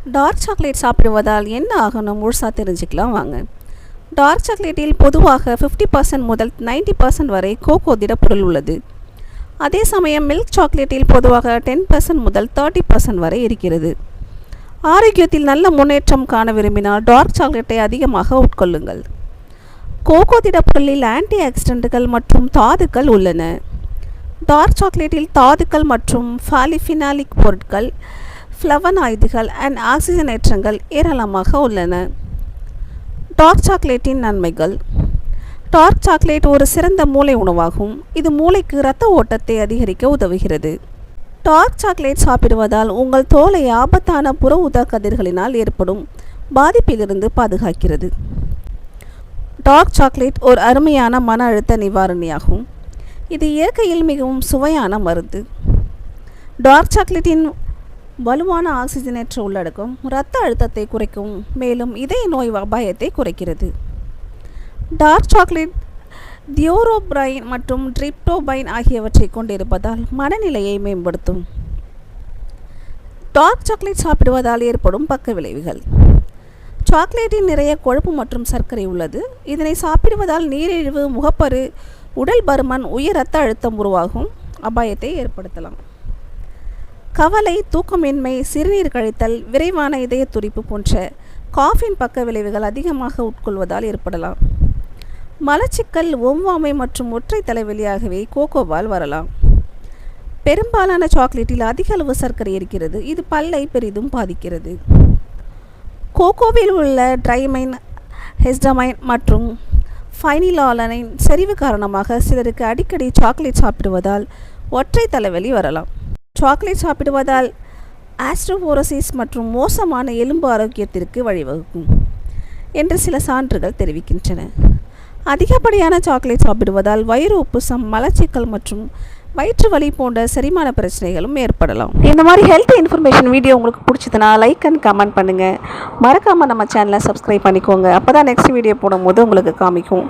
Dark chocolate சாப்பிடுவதால் என்ன ஆகணும் முழுசாக தெரிஞ்சுக்கலாம் வாங்க. டார்க் சாக்லேட்டில் பொதுவாக 50% முதல் 90% வரை கோகோ திடப்பொருள் உள்ளது. அதே சமயம் மில்க் சாக்லேட்டில் பொதுவாக 10% முதல் 30% வரை இருக்கிறது. ஆரோக்கியத்தில் நல்ல முன்னேற்றம் காண விரும்பினால் டார்க் சாக்லேட்டை அதிகமாக உட்கொள்ளுங்கள். கோகோ திடப்பொருளில் ஆன்டி ஆக்சிடென்ட்கள் மற்றும் தாதுக்கள் உள்ளன. டார்க் சாக்லேட்டில் தாதுக்கள் மற்றும் பாலிஃபினாலிக் பொருட்கள், ஃப்ளவனாய்டுகள் அண்ட் ஆக்சிஜனேற்றங்கள் ஏராளமாக உள்ளன. டார்க் சாக்லேட்டின் நன்மைகள். டார்க் சாக்லேட் ஒரு சிறந்த மூளை உணவாகும். இது மூளைக்கு இரத்த ஓட்டத்தை அதிகரிக்க உதவுகிறது. டார்க் சாக்லேட் சாப்பிடுவதால் உங்கள் தோலை ஆபத்தான புற ஊதா கதிர்களினால் ஏற்படும் பாதிப்பிலிருந்து பாதுகாக்கிறது. டார்க் சாக்லேட் ஒரு அருமையான மன அழுத்த நிவாரணியாகும். இது இயற்கையில் மிகவும் சுவையான மருந்து. டார்க் சாக்லேட்டின் வலுவான ஆக்சிஜனேற்ற உள்ளடக்கம் இரத்த அழுத்தத்தை குறைக்கும், மேலும் இதய நோய் அபாயத்தை குறைக்கிறது. டார்க் சாக்லேட் தியோரோப்ரைன் மற்றும் டிரிப்டோபைன் ஆகியவற்றை கொண்டிருப்பதால் மனநிலையை மேம்படுத்தும். டார்க் சாக்லேட் சாப்பிடுவதால் ஏற்படும் பக்க விளைவுகள். சாக்லேட்டில் நிறைய கொழுப்பு மற்றும் சர்க்கரை உள்ளது. இதனை சாப்பிடுவதால் நீரிழிவு, முகப்பரு, உடல் பருமன், உயர் இரத்த அழுத்தம் உருவாகும் அபாயத்தை ஏற்படுத்தலாம். கவலை, தூக்கமின்மை, சிறுநீர் கழித்தல், விரைவான இதய துடிப்பு போன்ற காஃபின் பக்க விளைவுகள் அதிகமாக உட்கொள்வதால் ஏற்படலாம். மலச்சிக்கல், ஒவ்வாமை மற்றும் ஒற்றை தலைவலி ஆகியவை கோகோவால் வரலாம். பெரும்பாலான சாக்லேட்டில் அதிக அளவு சர்க்கரை இருக்கிறது. இது பல்லை பெரிதும் பாதிக்கிறது. கோகோவில் உள்ள ட்ரைமைன், ஹிஸ்டமைன் மற்றும் ஃபைனிலாலனைன் செறிவு காரணமாக சிலருக்கு அடிக்கடி சாக்லேட் சாப்பிடுவதால் ஒற்றை தலைவலி வரலாம். சாக்லேட் சாப்பிடுவதால் ஆஸ்ட்ரோபோரோசிஸ் மற்றும் மோசமான எலும்பு ஆரோக்கியத்திற்கு வழிவகுக்கும் என்று சில சான்றுகள் தெரிவிக்கின்றன. அதிகப்படியான சாக்லேட் சாப்பிடுவதால் வயிறு உப்புசம், மலச்சிக்கல் மற்றும் வயிற்று வலி போன்ற செரிமான பிரச்சனைகளும் ஏற்படலாம். இந்த மாதிரி ஹெல்த் இன்ஃபர்மேஷன் வீடியோ உங்களுக்கு பிடிச்சதுன்னா லைக் அண்ட் கமெண்ட் பண்ணுங்கள். மறக்காமல் நம்ம சேனலை சப்ஸ்கிரைப் பண்ணிக்கோங்க. அப்போ தான் நெக்ஸ்ட் வீடியோ போடும்போது உங்களுக்கு காமிக்கும்.